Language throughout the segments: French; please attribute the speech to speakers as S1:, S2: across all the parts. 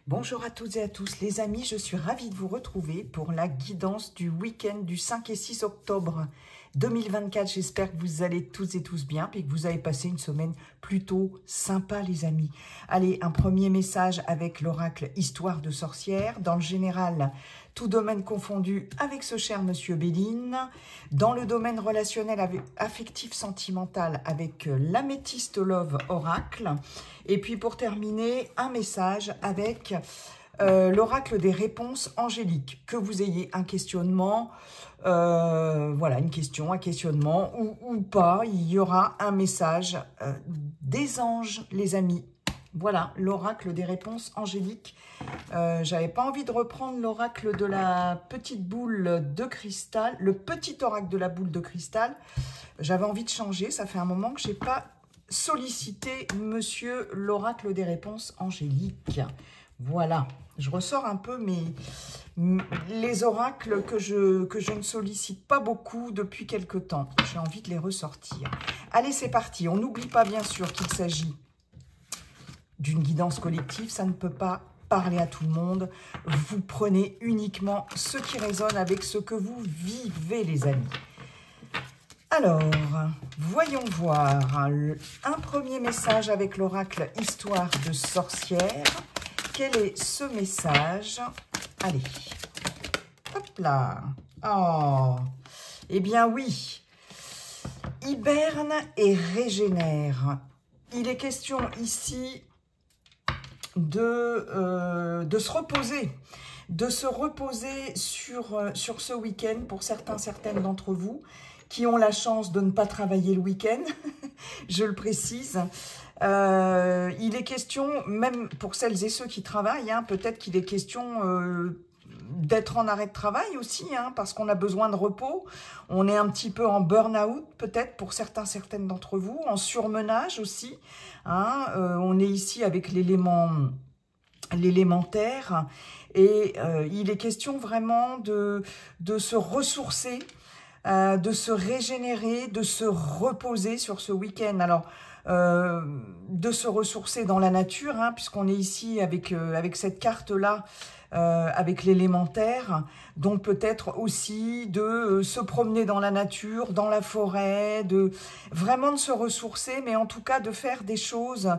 S1: Bonjour à toutes et à tous les amis, je suis ravie de vous retrouver pour la guidance du week-end du 5 et 6 octobre 2024. J'espère que vous allez toutes et tous bien et que vous avez passé une semaine plutôt sympa les amis. Allez, un premier message avec l'oracle Histoire de sorcière. Dans le général, tout domaine confondu avec ce cher monsieur Béline. Dans le domaine relationnel affectif sentimental avec l'améthyste Love Oracle. Et puis pour terminer, un message avec l'oracle des réponses angéliques. Que vous ayez un questionnement, voilà, une question, un questionnement ou pas, il y aura un message des anges, les amis. Voilà, l'oracle des réponses angéliques. J'avais pas envie de reprendre l'oracle de la petite boule de cristal, le petit oracle de la boule de cristal. J'avais envie de changer, ça fait un moment que j'ai pas sollicité monsieur l'oracle des réponses angéliques. Voilà, je ressors un peu les oracles que je ne sollicite pas beaucoup depuis quelque temps. J'ai envie de les ressortir. Allez, c'est parti. On n'oublie pas bien sûr qu'il s'agit d'une guidance collective. Ça ne peut pas parler à tout le monde. Vous prenez uniquement ce qui résonne avec ce que vous vivez, les amis. Alors, voyons voir un premier message avec l'oracle Histoire de sorcière. Quel est ce message? Allez, hop là. Oh, eh bien oui, hiberne et régénère. Il est question ici de se reposer. De se reposer sur ce week-end pour certaines d'entre vous qui ont la chance de ne pas travailler le week-end, je le précise. Il est question, même pour celles et ceux qui travaillent, hein, peut-être qu'il est question d'être en arrêt de travail aussi, hein, parce qu'on a besoin de repos. On est un petit peu en burn-out, peut-être pour certaines d'entre vous, en surmenage aussi. Hein, on est ici avec l'élémentaire. Et il est question vraiment de se ressourcer, de se régénérer, de se reposer sur ce week-end. Alors, de se ressourcer dans la nature, hein, puisqu'on est ici avec cette carte-là, avec l'élémentaire, donc peut-être aussi de se promener dans la nature, dans la forêt, vraiment de se ressourcer, mais en tout cas de faire des choses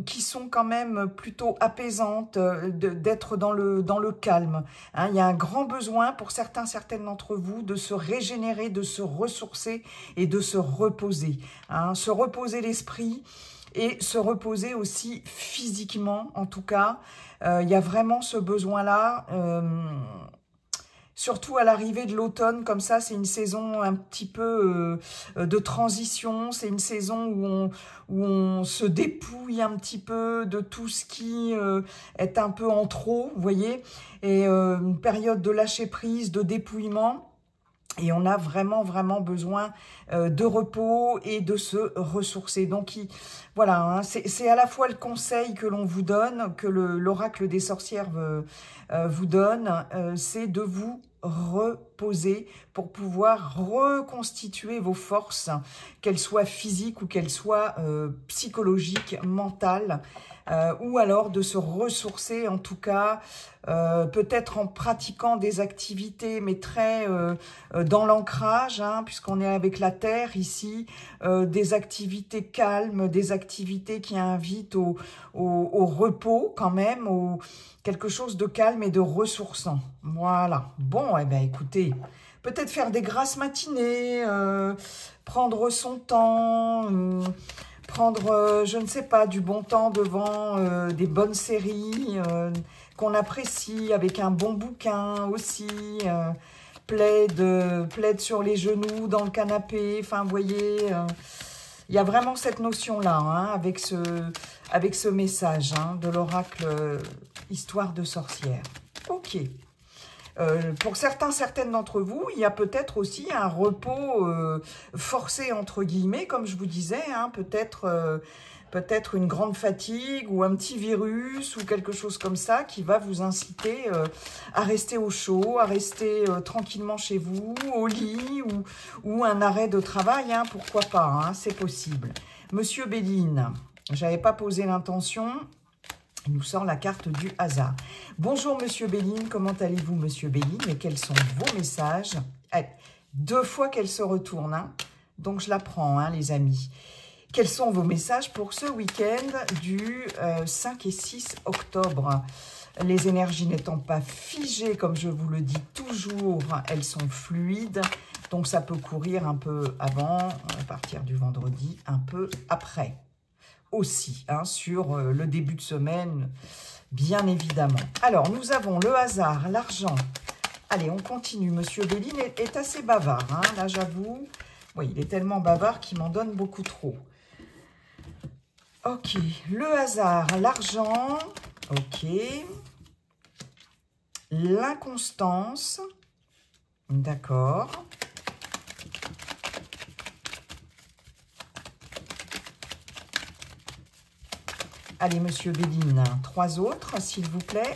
S1: qui sont quand même plutôt apaisantes, d'être dans le calme. Hein, il y a un grand besoin pour certaines d'entre vous de se régénérer, de se ressourcer et de se reposer. Hein, se reposer l'esprit et se reposer aussi physiquement, en tout cas. Il y a vraiment ce besoin-là, surtout à l'arrivée de l'automne, comme ça, c'est une saison un petit peu de transition, c'est une saison où on se dépouille un petit peu de tout ce qui est un peu en trop, vous voyez, et une période de lâcher-prise, de dépouillement. Et on a vraiment besoin de repos et de se ressourcer. Donc voilà, hein, c'est à la fois le conseil que l'on vous donne, que l'oracle des sorcières vous donne, c'est de vous reposer pour pouvoir reconstituer vos forces, qu'elles soient physiques ou qu'elles soient psychologiques, mentales, ou alors de se ressourcer en tout cas, peut-être en pratiquant des activités, mais très dans l'ancrage, hein, puisqu'on est avec la terre ici, des activités calmes, des activités qui invitent au repos quand même, quelque chose de calme et de ressourçant. Voilà. Bon, eh bien écoutez, peut-être faire des grasses matinées, prendre son temps, prendre, je ne sais pas, du bon temps devant des bonnes séries qu'on apprécie, avec un bon bouquin aussi, plaid sur les genoux, dans le canapé, enfin, vous voyez, il y a vraiment cette notion-là, hein, avec ce message hein, de l'oracle Histoire de sorcière. Ok. Pour certaines d'entre vous, il y a peut-être aussi un repos forcé, entre guillemets, comme je vous disais, hein, peut-être une grande fatigue ou un petit virus ou quelque chose comme ça qui va vous inciter à rester au chaud, à rester tranquillement chez vous, au lit ou un arrêt de travail, hein, pourquoi pas, hein, c'est possible. Monsieur Béline, j'avais pas posé l'intention. Il nous sort la carte du hasard. Bonjour Monsieur Béline, comment allez-vous Monsieur Béline? Et quels sont vos messages? Allez, 2 fois qu'elle se retourne, hein. Donc je la prends, hein, les amis. Quels sont vos messages pour ce week-end du 5 et 6 octobre? Les énergies n'étant pas figées, comme je vous le dis toujours, elles sont fluides. Donc ça peut courir un peu avant, à partir du vendredi, un peu après. Aussi, hein, sur le début de semaine, bien évidemment. Alors, nous avons le hasard, l'argent. Allez, on continue. Monsieur Béline est assez bavard, hein, là, j'avoue. Oui, il est tellement bavard qu'il m'en donne beaucoup trop. Ok, le hasard, l'argent. Ok. L'inconstance. D'accord. Allez, Monsieur Béline, 3 autres, s'il vous plaît.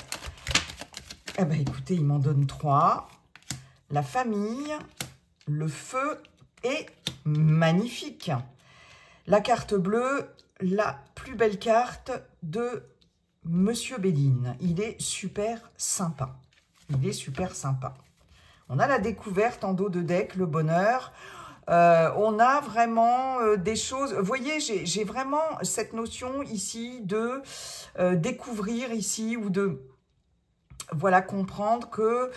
S1: Eh bien, écoutez, il m'en donne 3. La famille, le feu et magnifique. La carte bleue, la plus belle carte de Monsieur Béline. Il est super sympa. Il est super sympa. On a la découverte en dos de deck, le bonheur. On a vraiment des choses... Vous voyez, j'ai vraiment cette notion ici de découvrir ici ou de... Voilà, comprendre que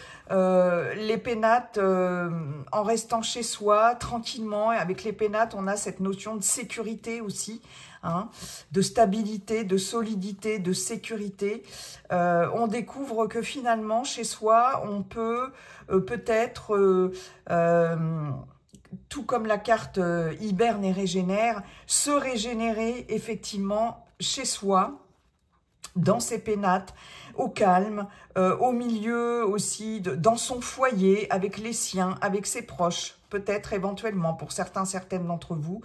S1: les pénates, en restant chez soi, tranquillement, et avec les pénates, on a cette notion de sécurité aussi, hein, de stabilité, de solidité, de sécurité. On découvre que finalement, chez soi, on peut peut-être... tout comme la carte hiberne et régénère, se régénérer effectivement chez soi, dans ses pénates, au calme, au milieu aussi, dans son foyer, avec les siens, avec ses proches, peut-être éventuellement pour certaines d'entre vous.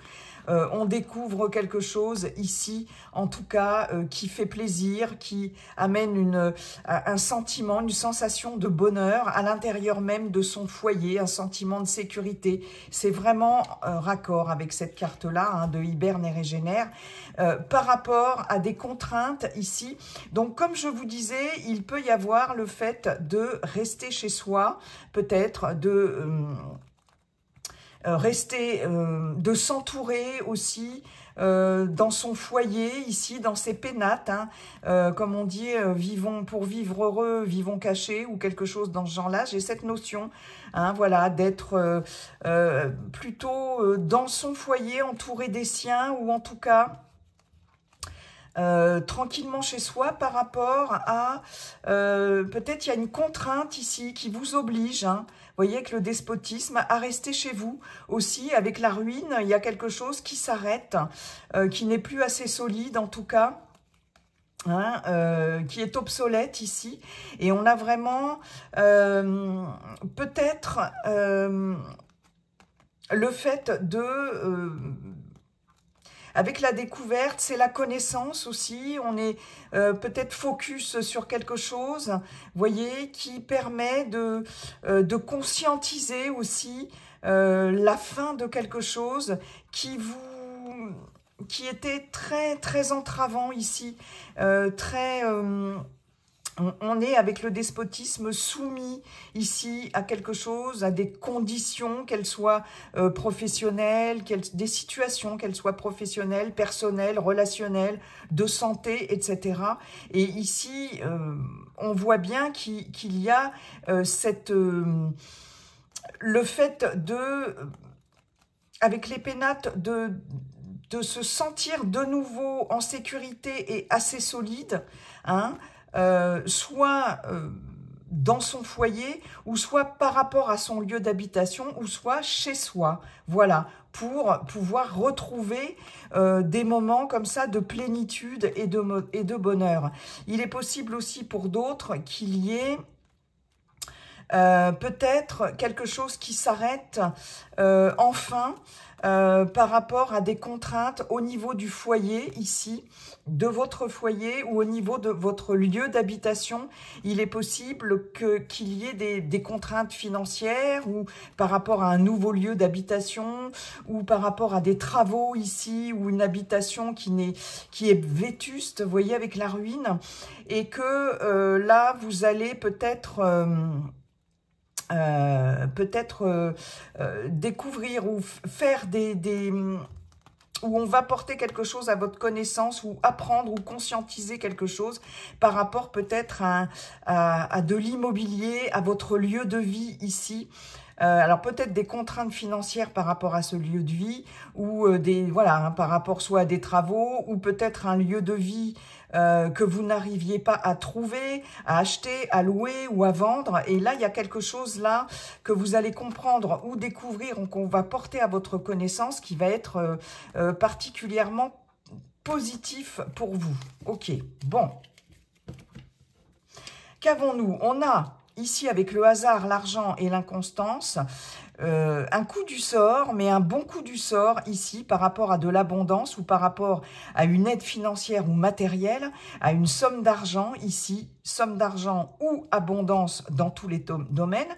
S1: On découvre quelque chose ici, en tout cas, qui fait plaisir, qui amène un sentiment, une sensation de bonheur à l'intérieur même de son foyer, un sentiment de sécurité. C'est vraiment raccord avec cette carte-là, hein, de hiberne et régénère, par rapport à des contraintes ici. Donc, comme je vous disais, il peut y avoir le fait de rester chez soi, peut-être de... rester, de s'entourer aussi dans son foyer, ici, dans ses pénates, hein, comme on dit, vivons pour vivre heureux, vivons cachés, ou quelque chose dans ce genre-là. J'ai cette notion, hein, voilà, d'être plutôt dans son foyer, entouré des siens, ou en tout cas... tranquillement chez soi par rapport à... peut-être il y a une contrainte ici qui vous oblige, hein, vous voyez, avec le despotisme, à rester chez vous. Aussi, avec la ruine, il y a quelque chose qui s'arrête, qui n'est plus assez solide en tout cas, hein, qui est obsolète ici. Et on a vraiment peut-être le fait de... avec la découverte, c'est la connaissance aussi. On est peut-être focus sur quelque chose, vous voyez, qui permet de conscientiser aussi la fin de quelque chose qui était très, très entravant ici, très... on est avec le despotisme soumis ici à quelque chose, à des conditions, qu'elles soient professionnelles, des situations, qu'elles soient professionnelles, personnelles, relationnelles, de santé, etc. Et ici, on voit bien qu'il y a le fait de, avec les pénates, de se sentir de nouveau en sécurité et assez solide, hein, soit dans son foyer, ou soit par rapport à son lieu d'habitation, ou soit chez soi. Voilà, pour pouvoir retrouver des moments comme ça de plénitude et de bonheur. Il est possible aussi pour d'autres qu'il y ait peut-être quelque chose qui s'arrête enfin, par rapport à des contraintes au niveau du foyer ici, de votre foyer ou au niveau de votre lieu d'habitation. Il est possible qu'il y ait des contraintes financières ou par rapport à un nouveau lieu d'habitation ou par rapport à des travaux ici ou une habitation qui est vétuste, vous voyez, avec la ruine, et que là, vous allez peut-être... découvrir ou faire où on va porter quelque chose à votre connaissance ou apprendre ou conscientiser quelque chose par rapport peut-être à de l'immobilier, à votre lieu de vie ici. Alors peut-être des contraintes financières par rapport à ce lieu de vie ou par rapport soit à des travaux ou peut-être un lieu de vie que vous n'arriviez pas à trouver, à acheter, à louer ou à vendre. Et là, il y a quelque chose là que vous allez comprendre ou découvrir ou qu'on va porter à votre connaissance qui va être particulièrement positif pour vous. Ok, bon. Qu'avons-nous? On a ici, avec le hasard, l'argent et l'inconstance, un coup du sort, mais un bon coup du sort ici par rapport à de l'abondance ou par rapport à une aide financière ou matérielle, à une somme d'argent ici, somme d'argent ou abondance dans tous les domaines.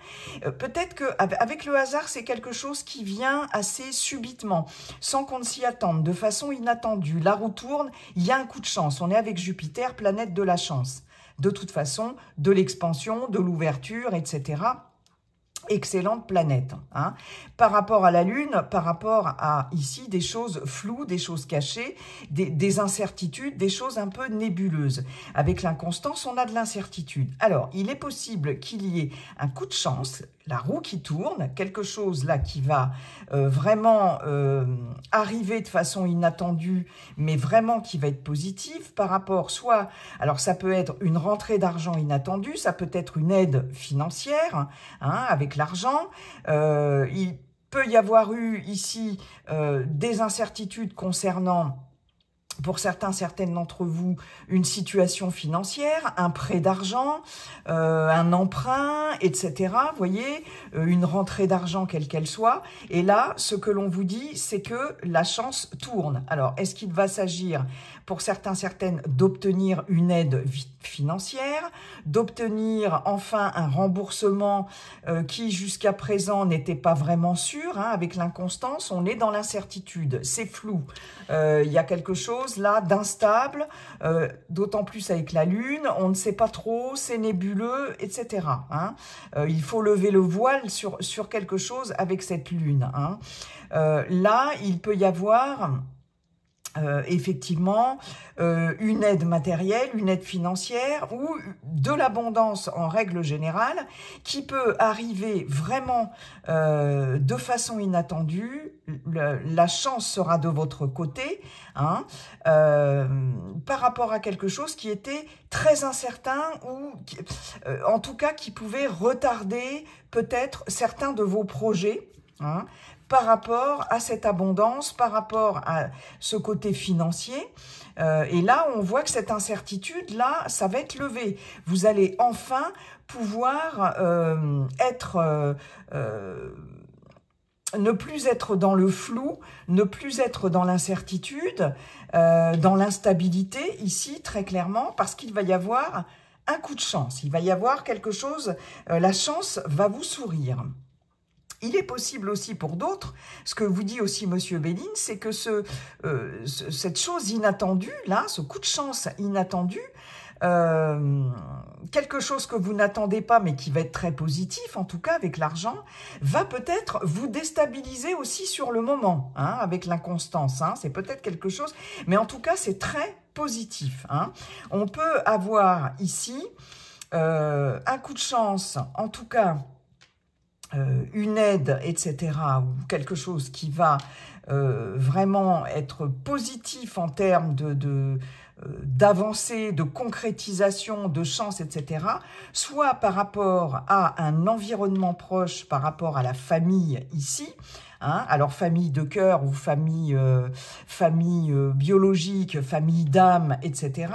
S1: Peut-être qu'avec le hasard, c'est quelque chose qui vient assez subitement, sans qu'on ne s'y attende, de façon inattendue. La roue tourne, il y a un coup de chance. On est avec Jupiter, planète de la chance. De toute façon, de l'expansion, de l'ouverture, etc. Excellente planète. Hein. Par rapport à la Lune, par rapport à ici des choses floues, des choses cachées, des incertitudes, des choses un peu nébuleuses. Avec l'inconstance, on a de l'incertitude. Alors, il est possible qu'il y ait un coup de chance, la roue qui tourne, quelque chose là qui va vraiment arriver de façon inattendue, mais vraiment qui va être positif par rapport soit, alors ça peut être une rentrée d'argent inattendue, ça peut être une aide financière, hein, avec l'argent, il peut y avoir eu ici des incertitudes concernant, pour certaines d'entre vous, une situation financière, un prêt d'argent, un emprunt, etc. Vous voyez, une rentrée d'argent quelle qu'elle soit. Et là, ce que l'on vous dit, c'est que la chance tourne. Alors, est-ce qu'il va s'agir, pour certaines, d'obtenir une aide financière, d'obtenir enfin un remboursement qui, jusqu'à présent, n'était pas vraiment sûr, hein, avec l'inconstance, on est dans l'incertitude, c'est flou. Il y a quelque chose là d'instable, d'autant plus avec la Lune, on ne sait pas trop, c'est nébuleux, etc. Hein. Il faut lever le voile sur quelque chose avec cette Lune. Hein. Là, il peut y avoir... effectivement, une aide matérielle, une aide financière ou de l'abondance en règle générale qui peut arriver vraiment de façon inattendue. La chance sera de votre côté, hein, par rapport à quelque chose qui était très incertain ou en tout cas qui pouvait retarder peut-être certains de vos projets, hein, par rapport à cette abondance, par rapport à ce côté financier. Et là, on voit que cette incertitude-là, ça va être levé. Vous allez enfin pouvoir ne plus être dans le flou, ne plus être dans l'incertitude, dans l'instabilité, ici, très clairement, parce qu'il va y avoir un coup de chance. Il va y avoir quelque chose, la chance va vous sourire. Il est possible aussi pour d'autres, ce que vous dit aussi Monsieur Béline, c'est que cette chose inattendue, là, ce coup de chance inattendu, quelque chose que vous n'attendez pas, mais qui va être très positif, en tout cas avec l'argent, va peut-être vous déstabiliser aussi sur le moment, hein, avec l'inconstance. Hein, c'est peut-être quelque chose, mais en tout cas, c'est très positif. Hein. On peut avoir ici un coup de chance, en tout cas, une aide, etc., ou quelque chose qui va vraiment être positif en termes d'avancée, de concrétisation, de chance, etc., soit par rapport à un environnement proche, par rapport à la famille ici, Hein. Alors, famille de cœur ou famille biologique, famille d'âme, etc.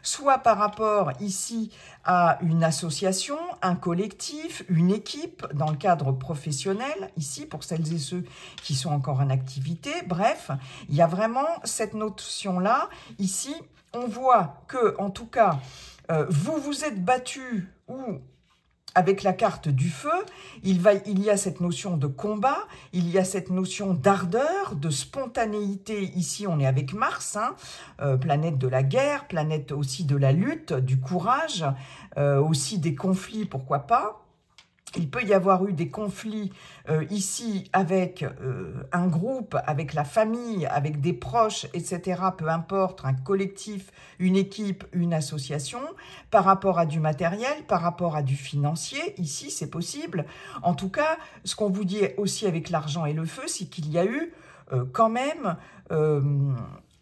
S1: Soit par rapport ici à une association, un collectif, une équipe dans le cadre professionnel, ici pour celles et ceux qui sont encore en activité. Bref, il y a vraiment cette notion-là. Ici, on voit que, en tout cas, vous vous êtes battu ou avec la carte du feu, il y a cette notion de combat, il y a cette notion d'ardeur, de spontanéité. Ici, on est avec Mars, hein, planète de la guerre, planète aussi de la lutte, du courage, aussi des conflits, pourquoi pas. Il peut y avoir eu des conflits ici avec un groupe, avec la famille, avec des proches, etc. Peu importe, un collectif, une équipe, une association, par rapport à du matériel, par rapport à du financier. Ici, c'est possible. En tout cas, ce qu'on vous dit aussi avec l'argent et le feu, c'est qu'il y a eu quand même,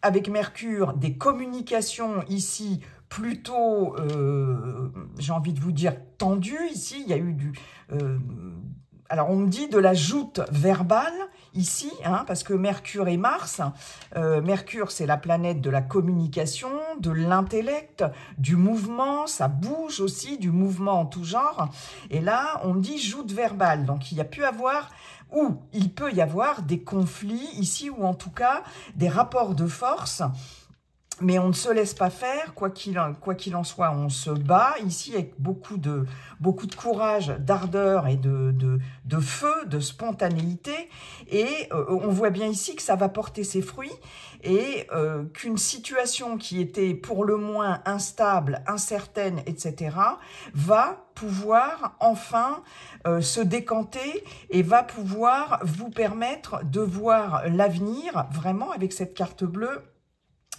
S1: avec Mercure, des communications ici plutôt, j'ai envie de vous dire, tendu. Ici, il y a eu alors, on me dit de la joute verbale, ici, hein, parce que Mercure et Mars, Mercure, c'est la planète de la communication, de l'intellect, du mouvement, ça bouge aussi, du mouvement en tout genre. Et là, on me dit joute verbale. Donc, il y a pu avoir, ou il peut y avoir des conflits ici, ou en tout cas, des rapports de force. Mais on ne se laisse pas faire, quoi qu'il en soit, on se bat ici avec beaucoup de courage, d'ardeur et de feu, de spontanéité. Et on voit bien ici que ça va porter ses fruits et qu'une situation qui était pour le moins instable, incertaine, etc., va pouvoir enfin se décanter et va pouvoir vous permettre de voir l'avenir vraiment avec cette carte bleue,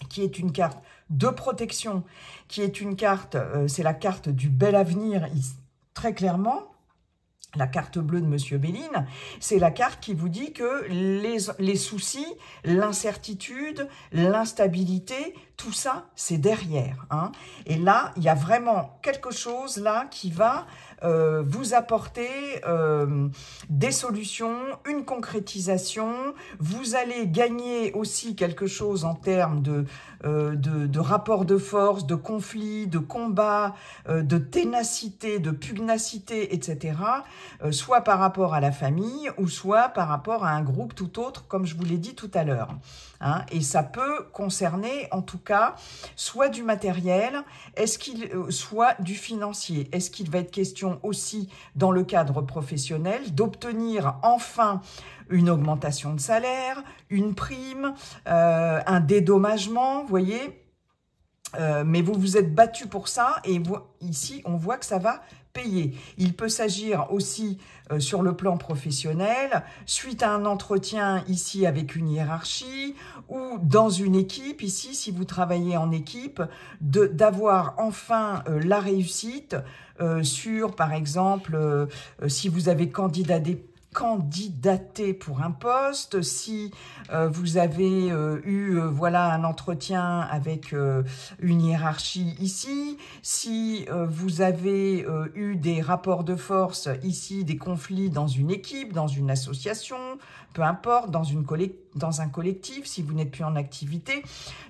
S1: qui est une carte de protection, qui est une carte, c'est la carte du bel avenir, très clairement. La carte bleue de Monsieur Béline, c'est la carte qui vous dit que les soucis, l'incertitude, l'instabilité, tout ça, c'est derrière. Hein. Et là, il y a vraiment quelque chose là qui va vous apporter des solutions, une concrétisation. Vous allez gagner aussi quelque chose en termes de rapport de force, de conflit, de combat, de ténacité, de pugnacité, etc. Soit par rapport à la famille ou soit par rapport à un groupe tout autre, comme je vous l'ai dit tout à l'heure. Hein, et ça peut concerner, en tout cas, soit du matériel, soit du financier. Est-ce qu'il va être question aussi, dans le cadre professionnel, d'obtenir enfin une augmentation de salaire, une prime, un dédommagement, vous voyez, mais vous vous êtes battu pour ça et ici, on voit que ça va payer. Il peut s'agir aussi sur le plan professionnel, suite à un entretien ici avec une hiérarchie ou dans une équipe, ici, si vous travaillez en équipe, d'avoir enfin la réussite sur, par exemple, si vous avez candidaté pour un poste, si vous avez eu voilà un entretien avec une hiérarchie ici, si vous avez eu des rapports de force ici, des conflits dans une équipe, dans une association, peu importe, dans un collectif, si vous n'êtes plus en activité,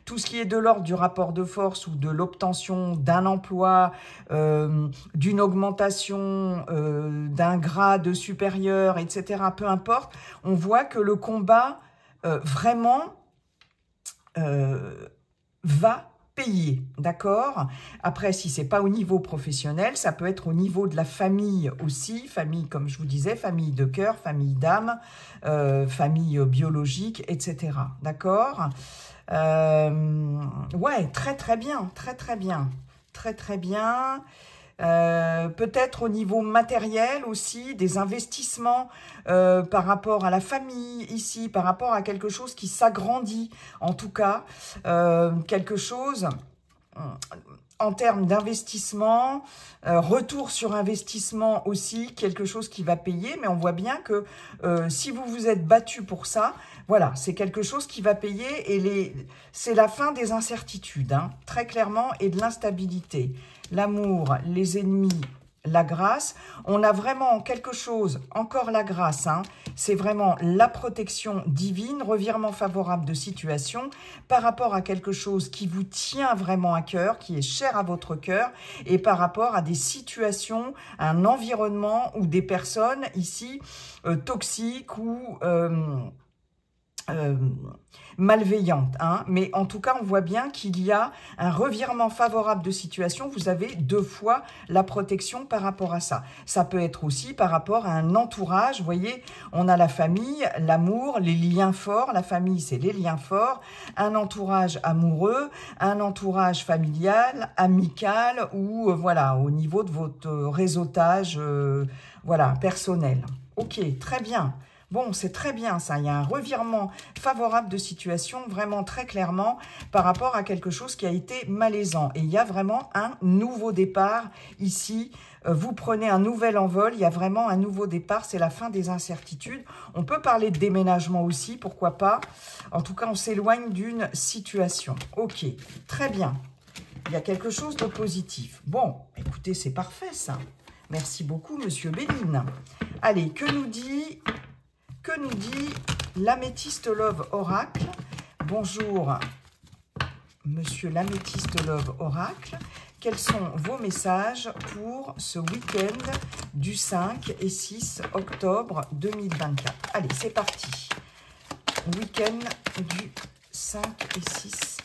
S1: tout ce qui est de l'ordre du rapport de force ou de l'obtention d'un emploi, d'une augmentation, d'un grade supérieur, etc., peu importe, on voit que le combat vraiment va payer, d'accord? Après, si c'est pas au niveau professionnel, ça peut être au niveau de la famille aussi, famille, comme je vous disais, famille de cœur, famille d'âme, famille biologique, etc., d'accord? Ouais, très bien, très bien, très bien. Peut-être au niveau matériel aussi, des investissements par rapport à la famille ici, par rapport à quelque chose qui s'agrandit, en tout cas, quelque chose en termes d'investissement, retour sur investissement aussi, quelque chose qui va payer, mais on voit bien que si vous vous êtes battu pour ça, voilà, c'est quelque chose qui va payer et c'est la fin des incertitudes, hein, très clairement, et de l'instabilité. L'amour, les ennemis la grâce. On a vraiment quelque chose, encore la grâce, hein, c'est vraiment la protection divine, revirement favorable de situation par rapport à quelque chose qui vous tient vraiment à cœur, qui est cher à votre cœur, et par rapport à des situations, un environnement ou des personnes ici toxiques ou malveillante, hein. Mais en tout cas, on voit bien qu'il y a un revirement favorable de situation. Vous avez 2 fois la protection par rapport à ça. Ça peut être aussi par rapport à un entourage. Vous voyez, on a la famille, l'amour, les liens forts. La famille, c'est les liens forts. Un entourage amoureux, un entourage familial, amical ou voilà, au niveau de votre réseautage voilà, personnel. Ok, très bien. Bon, c'est très bien ça, il y a un revirement favorable de situation, vraiment très clairement, par rapport à quelque chose qui a été malaisant. Et il y a vraiment un nouveau départ ici. Vous prenez un nouvel envol, il y a vraiment un nouveau départ, c'est la fin des incertitudes. On peut parler de déménagement aussi, pourquoi pas. En tout cas, on s'éloigne d'une situation. Ok, très bien. Il y a quelque chose de positif. Bon, écoutez, c'est parfait ça. Merci beaucoup, Monsieur Béline. Allez, que nous dit l'Améthyste Love Oracle? Bonjour, Monsieur l'Améthyste Love Oracle. Quels sont vos messages pour ce week-end du 5 et 6 octobre 2024? Allez, c'est parti. Week-end du 5 et 6.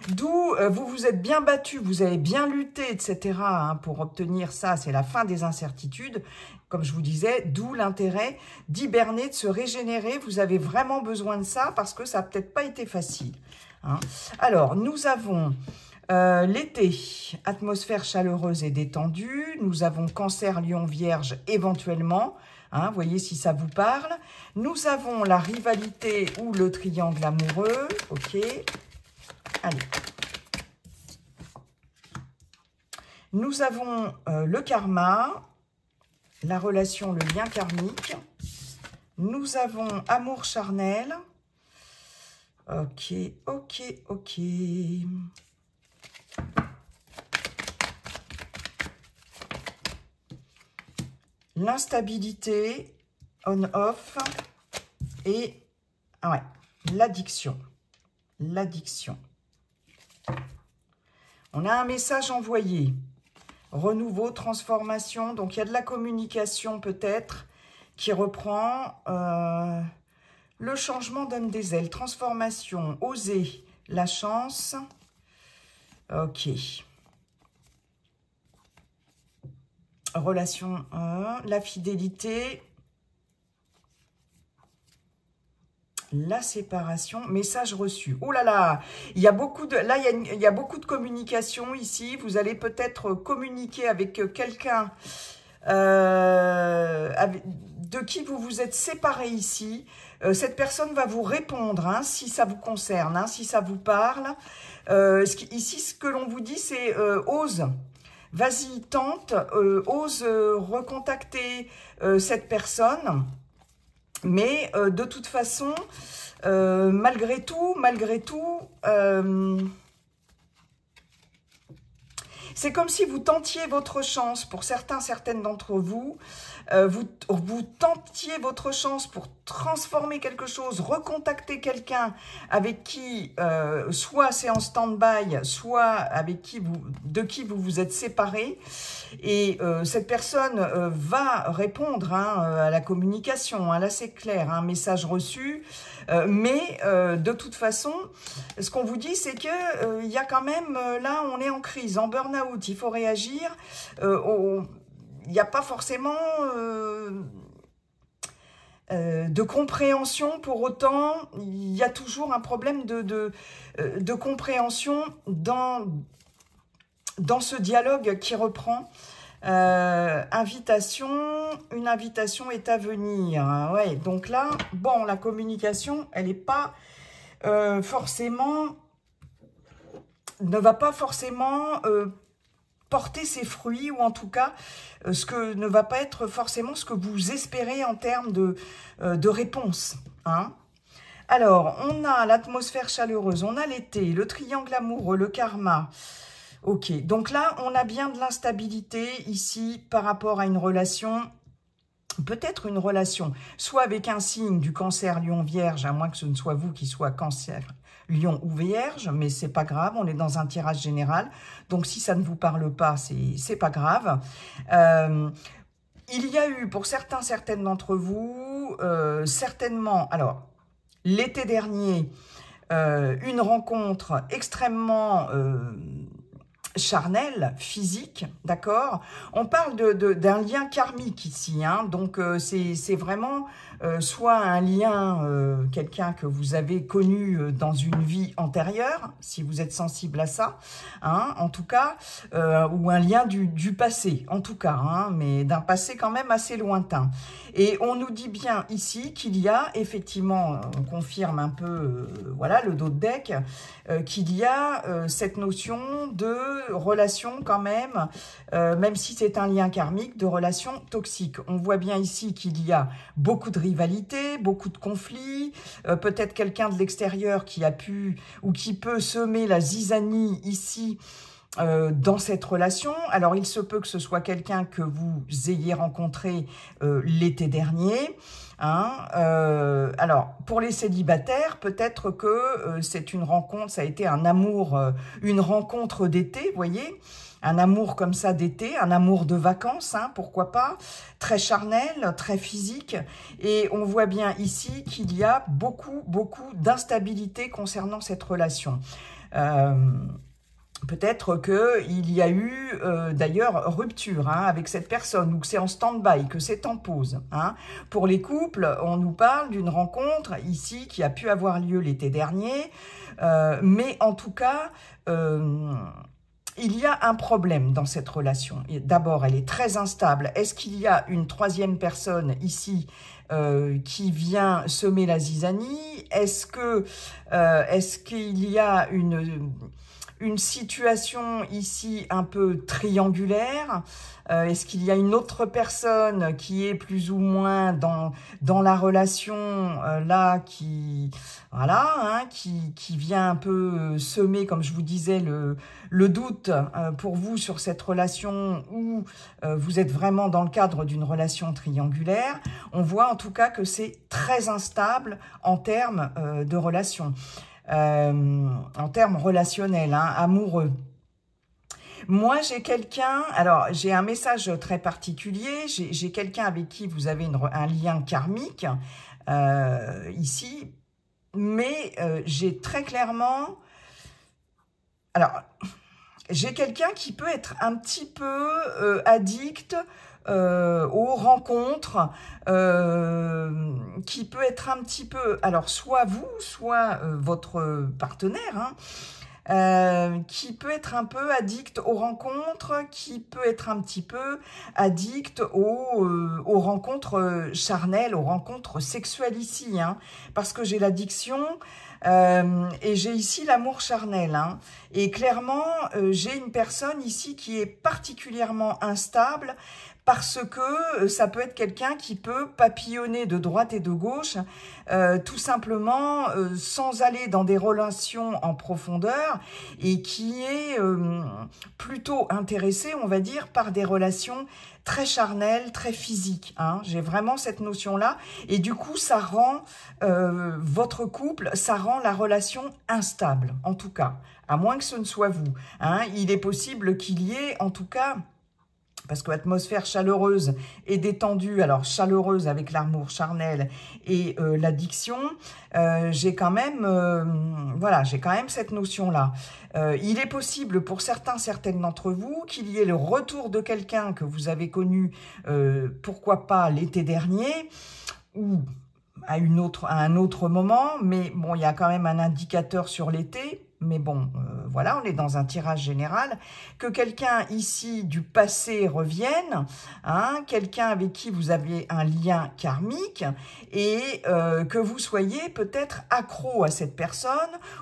S1: D'où vous vous êtes bien battu, vous avez bien lutté, etc. hein, pour obtenir ça. C'est la fin des incertitudes. Comme je vous disais, d'où l'intérêt d'hiberner, de se régénérer. Vous avez vraiment besoin de ça parce que ça n'a peut-être pas été facile. Hein. Alors, nous avons l'été, atmosphère chaleureuse et détendue. Nous avons Cancer, Lion, Vierge éventuellement. Hein, voyez si ça vous parle. Nous avons la rivalité ou le triangle amoureux. Ok. Allez. Nous avons le karma, la relation, le lien karmique. Nous avons amour charnel. Ok, ok, ok. L'instabilité, on-off. Et ouais, l'addiction. L'addiction. On a un message envoyé. Renouveau, transformation. Donc, il y a de la communication peut-être qui reprend. Le changement donne des ailes. Transformation, oser, la chance. Ok. Relation, la fidélité. La séparation, message reçu. Oh là là, il y a beaucoup de, là il y a beaucoup de communication ici. Vous allez peut-être communiquer avec quelqu'un de qui vous vous êtes séparé ici. Cette personne va vous répondre hein, si ça vous concerne, hein, si ça vous parle. Ici, ce que l'on vous dit, c'est ose. Vas-y, tente, ose recontacter cette personne. Mais de toute façon, malgré tout, c'est comme si vous tentiez votre chance pour certaines d'entre vous. Vous tentiez votre chance pour transformer quelque chose, recontacter quelqu'un avec qui, soit c'est en stand-by, soit avec qui de qui vous vous êtes séparés. Et cette personne va répondre hein, à la communication, hein, là c'est clair, un message reçu. Mais de toute façon, ce qu'on vous dit, c'est que il y a quand même, là on est en crise, en burn-out, il faut réagir. Il n'y a pas forcément de compréhension, pour autant, il y a toujours un problème de compréhension dans ce dialogue qui reprend. Invitation, une invitation est à venir. Ouais, donc là, bon, la communication, elle n'est pas forcément, ne va pas forcément porter ses fruits, ou en tout cas, ce que ne va pas être forcément ce que vous espérez en termes de réponse. Hein. Alors, on a l'atmosphère chaleureuse, on a l'été, le triangle amoureux, le karma. Ok, donc là, on a bien de l'instabilité ici par rapport à une relation, peut-être une relation, soit avec un signe du cancer lion vierge, à moins que ce ne soit vous qui soit cancer lion ou vierge, mais c'est pas grave, on est dans un tirage général, donc si ça ne vous parle pas, c'est pas grave. Il y a eu, pour certaines d'entre vous, certainement, alors, l'été dernier, une rencontre extrêmement charnel, physique, d'accord? On parle d'un lien karmique ici, hein, donc c'est vraiment soit un lien, quelqu'un que vous avez connu dans une vie antérieure, si vous êtes sensible à ça, hein, en tout cas, ou un lien du passé, en tout cas, hein, mais d'un passé quand même assez lointain. Et on nous dit bien ici qu'il y a, effectivement, on confirme un peu, voilà, le dos de deck, qu'il y a cette notion de relation quand même si c'est un lien karmique, de relation toxique. On voit bien ici qu'il y a beaucoup de rivalité, beaucoup de conflits, peut-être quelqu'un de l'extérieur qui a pu ou qui peut semer la zizanie ici dans cette relation. Alors, il se peut que ce soit quelqu'un que vous ayez rencontré l'été dernier. Hein, alors, pour les célibataires, peut-être que c'est une rencontre, ça a été un amour, une rencontre d'été, vous voyez, un amour comme ça d'été, un amour de vacances, hein, pourquoi pas, très charnel, très physique, et on voit bien ici qu'il y a beaucoup d'instabilité concernant cette relation. Peut-être qu'il y a eu d'ailleurs rupture hein, avec cette personne, ou que c'est en stand-by, que c'est en pause. Hein. Pour les couples, on nous parle d'une rencontre ici qui a pu avoir lieu l'été dernier, mais en tout cas, il y a un problème dans cette relation. D'abord, elle est très instable. Est-ce qu'il y a une troisième personne ici qui vient semer la zizanie? Est-ce qu'il y a une situation ici un peu triangulaire? Est-ce qu'il y a une autre personne qui est plus ou moins dans la relation là qui voilà hein, qui vient un peu semer, comme je vous disais, le doute pour vous sur cette relation, où vous êtes vraiment dans le cadre d'une relation triangulaire? On voit en tout cas que c'est très instable en termes de relation. En termes relationnels, hein, amoureux. Moi, j'ai quelqu'un, alors j'ai un message très particulier, j'ai quelqu'un avec qui vous avez un lien karmique, ici, mais j'ai très clairement... Alors, j'ai quelqu'un qui peut être un petit peu addict aux rencontres, qui peut être un petit peu, alors soit vous, soit votre partenaire, hein, qui peut être un peu addict aux rencontres, qui peut être un petit peu addict aux rencontres charnelles, aux rencontres sexuelles ici, hein, parce que j'ai l'addiction et j'ai ici l'amour charnel. Hein, et clairement, j'ai une personne ici qui est particulièrement instable, parce que ça peut être quelqu'un qui peut papillonner de droite et de gauche, tout simplement sans aller dans des relations en profondeur, et qui est plutôt intéressé, on va dire, par des relations très charnelles, très physiques. Hein. J'ai vraiment cette notion-là, et du coup, ça rend votre couple, ça rend la relation instable, en tout cas, à moins que ce ne soit vous. Hein. Il est possible qu'il y ait, en tout cas... Parce que l'atmosphère chaleureuse et détendue, alors chaleureuse avec l'amour charnel et l'addiction, j'ai quand même, voilà, j'ai quand même cette notion-là. Il est possible pour certaines d'entre vous qu'il y ait le retour de quelqu'un que vous avez connu, pourquoi pas l'été dernier, ou à un autre moment, mais bon, il y a quand même un indicateur sur l'été. Mais bon, voilà, on est dans un tirage général, que quelqu'un ici du passé revienne, hein, quelqu'un avec qui vous aviez un lien karmique, et que vous soyez peut-être accro à cette personne,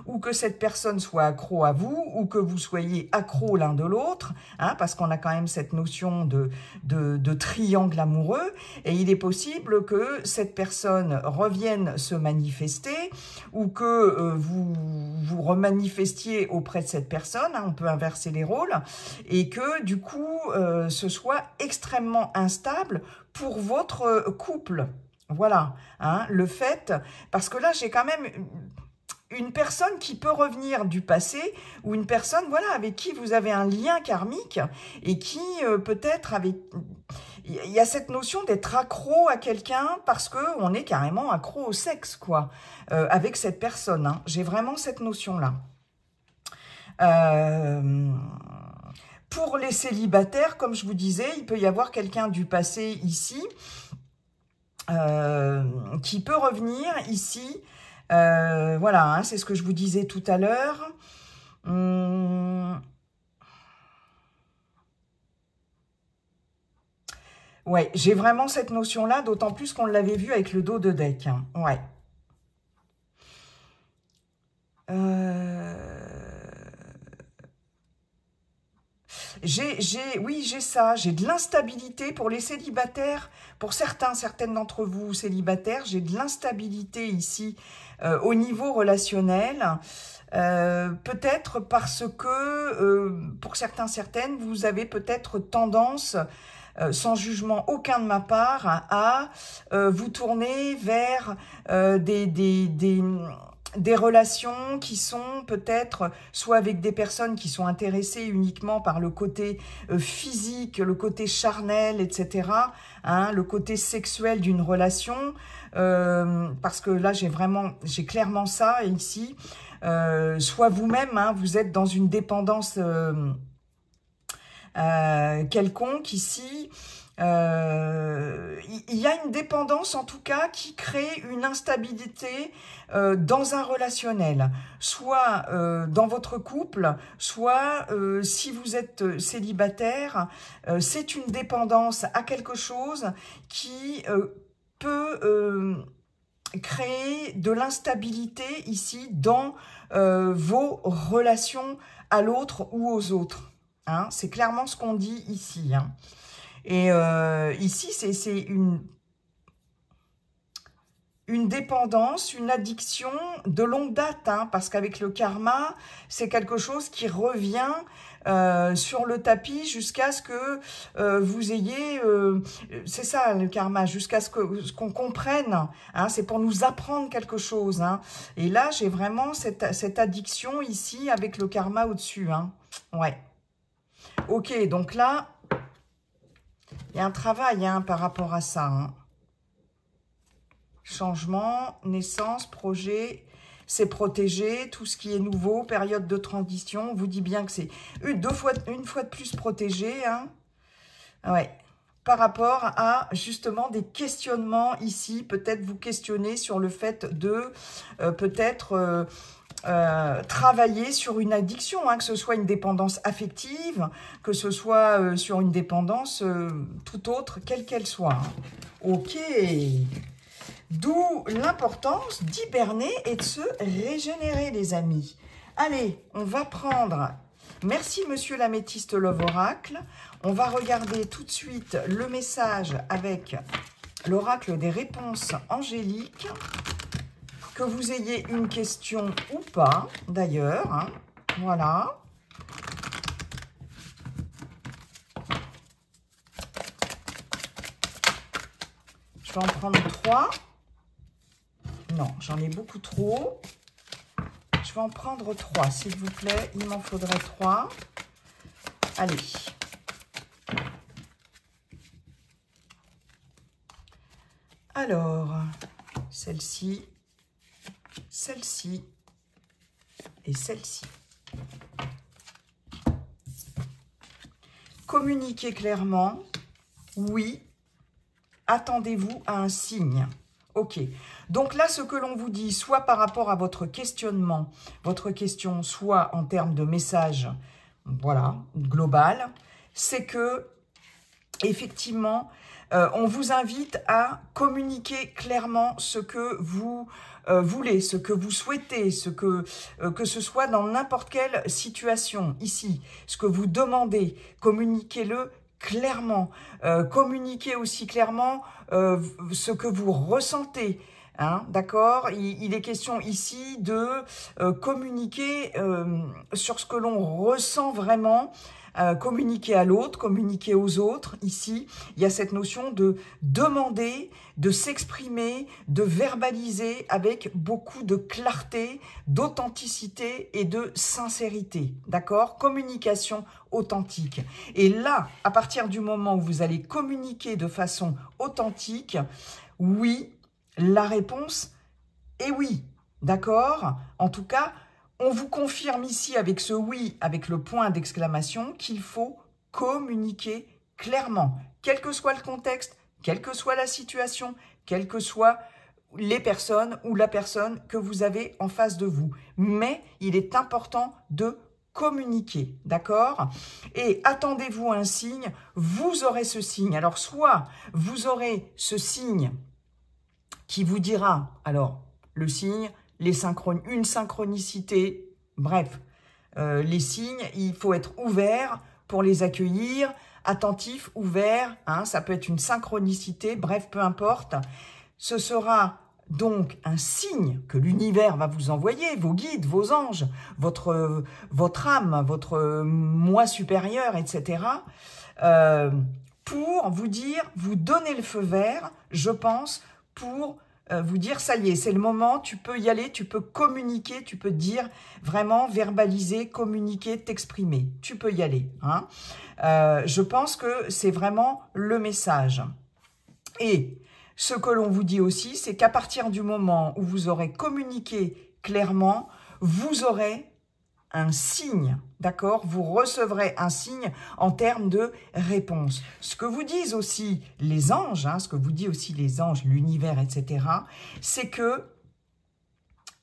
S1: ou que cette personne soit accro à vous, ou que vous soyez accro l'un de l'autre, hein, parce qu'on a quand même cette notion de triangle amoureux, et il est possible que cette personne revienne se manifester, ou que vous remanifestez manifestiez auprès de cette personne, hein, on peut inverser les rôles, et que du coup, ce soit extrêmement instable pour votre couple. Voilà, hein, le fait, parce que là, j'ai quand même une personne qui peut revenir du passé, ou une personne, voilà, avec qui vous avez un lien karmique, et qui peut-être avec... Il y a cette notion d'être accro à quelqu'un parce qu'on est carrément accro au sexe, quoi, avec cette personne. Hein. J'ai vraiment cette notion-là. Pour les célibataires, comme je vous disais, il peut y avoir quelqu'un du passé ici qui peut revenir ici. Voilà, hein, c'est ce que je vous disais tout à l'heure. Ouais, j'ai vraiment cette notion-là, d'autant plus qu'on l'avait vu avec le dos de deck. Hein. Ouais. Oui, j'ai ça. J'ai de l'instabilité pour les célibataires. Pour certaines d'entre vous célibataires, j'ai de l'instabilité ici au niveau relationnel. Peut-être parce que, pour certaines, vous avez peut-être tendance... sans jugement aucun de ma part, à vous tourner vers des relations qui sont peut-être soit avec des personnes qui sont intéressées uniquement par le côté physique, le côté charnel, etc., hein, le côté sexuel d'une relation, parce que là j'ai clairement ça ici, soit vous-même, hein, vous êtes dans une dépendance quelconque ici. Il y a une dépendance en tout cas qui crée une instabilité dans un relationnel, soit dans votre couple, soit si vous êtes célibataire, c'est une dépendance à quelque chose qui peut créer de l'instabilité ici dans vos relations à l'autre ou aux autres. Hein, c'est clairement ce qu'on dit ici. Hein. Et ici, c'est une dépendance, une addiction de longue date. Hein, parce qu'avec le karma, c'est quelque chose qui revient sur le tapis jusqu'à ce que vous ayez... c'est ça le karma, jusqu'à ce qu'on comprenne. Hein, c'est pour nous apprendre quelque chose. Hein. Et là, j'ai vraiment cette addiction ici avec le karma au-dessus. Hein. Ouais. Ok, donc là, il y a un travail hein, par rapport à ça. Hein. Changement, naissance, projet, c'est protégé, tout ce qui est nouveau, période de transition. On vous dit bien que c'est une fois de plus protégé. Hein. Ouais. Par rapport à justement des questionnements ici, peut-être vous questionner sur le fait de peut-être... travailler sur une addiction, hein, que ce soit une dépendance affective, que ce soit sur une dépendance tout autre, quelle qu'elle soit. Hein. Ok. D'où l'importance d'hiberner et de se régénérer, les amis. Allez, on va prendre... Merci, monsieur l'améthyste Love Oracle. On va regarder tout de suite le message avec l'oracle des réponses angéliques. Que vous ayez une question ou pas, d'ailleurs. Hein. Voilà. Je vais en prendre 3. Non, j'en ai beaucoup trop. Je vais en prendre 3, s'il vous plaît. Il m'en faudrait 3. Allez. Alors, celle-ci. Celle-ci et celle-ci. Communiquez clairement. Oui. Attendez-vous à un signe. Ok. Donc là, ce que l'on vous dit, soit par rapport à votre questionnement, votre question, soit en termes de message, voilà, global, c'est que, effectivement, on vous invite à communiquer clairement ce que vous voulez, ce que vous souhaitez, que ce soit dans n'importe quelle situation, ici, ce que vous demandez, communiquez-le clairement. Communiquez aussi clairement ce que vous ressentez. Hein, d'accord, il est question ici de communiquer sur ce que l'on ressent vraiment, communiquer à l'autre, communiquer aux autres. Ici, il y a cette notion de demander, de s'exprimer, de verbaliser avec beaucoup de clarté, d'authenticité et de sincérité. D'accord? Communication authentique. Et là, à partir du moment où vous allez communiquer de façon authentique, oui, la réponse est oui, d'accord? En tout cas, on vous confirme ici avec ce oui, avec le point d'exclamation, qu'il faut communiquer clairement, quel que soit le contexte, quelle que soit la situation, quelles que soient les personnes ou la personne que vous avez en face de vous. Mais il est important de communiquer, d'accord? Et attendez-vous un signe, vous aurez ce signe. Alors, soit vous aurez ce signe qui vous dira, alors, le signe, une synchronicité, bref, les signes, il faut être ouvert pour les accueillir, attentif, ouvert, hein, ça peut être une synchronicité, bref, peu importe. Ce sera donc un signe que l'univers va vous envoyer, vos guides, vos anges, votre âme, votre moi supérieur, etc., pour vous dire, vous donner le feu vert, je pense, pour vous dire, ça y est, c'est le moment, tu peux y aller, tu peux communiquer, tu peux dire, vraiment verbaliser, communiquer, t'exprimer. Tu peux y aller. Hein. Je pense que c'est vraiment le message. Et ce que l'on vous dit aussi, c'est qu'à partir du moment où vous aurez communiqué clairement, vous aurez un signe, d'accord? Vous recevrez un signe en termes de réponse. Ce que vous disent aussi les anges, hein, ce que vous dit aussi les anges, l'univers, etc., c'est que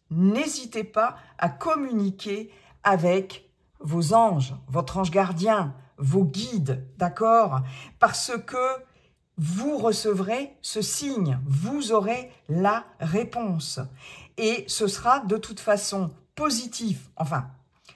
S1: n'hésitez pas à communiquer avec vos anges, votre ange gardien, vos guides, d'accord? Parce que vous recevrez ce signe, vous aurez la réponse. Et ce sera de toute façon positif, enfin,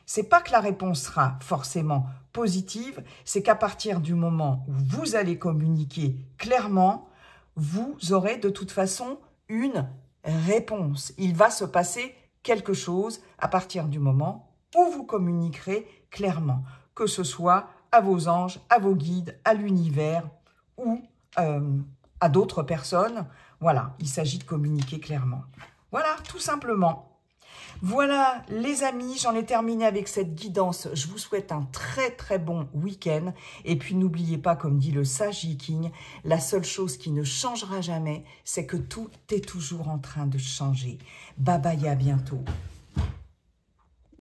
S1: c'est pas que la réponse sera forcément positive, c'est qu'à partir du moment où vous allez communiquer clairement, vous aurez de toute façon une réponse. Il va se passer quelque chose à partir du moment où vous communiquerez clairement, que ce soit à vos anges, à vos guides, à l'univers ou à d'autres personnes. Voilà, il s'agit de communiquer clairement. Voilà, tout simplement. Voilà les amis, j'en ai terminé avec cette guidance. Je vous souhaite un très très bon week-end. Et puis n'oubliez pas, comme dit le sage Yi-King, la seule chose qui ne changera jamais, c'est que tout est toujours en train de changer. Bye bye, à bientôt.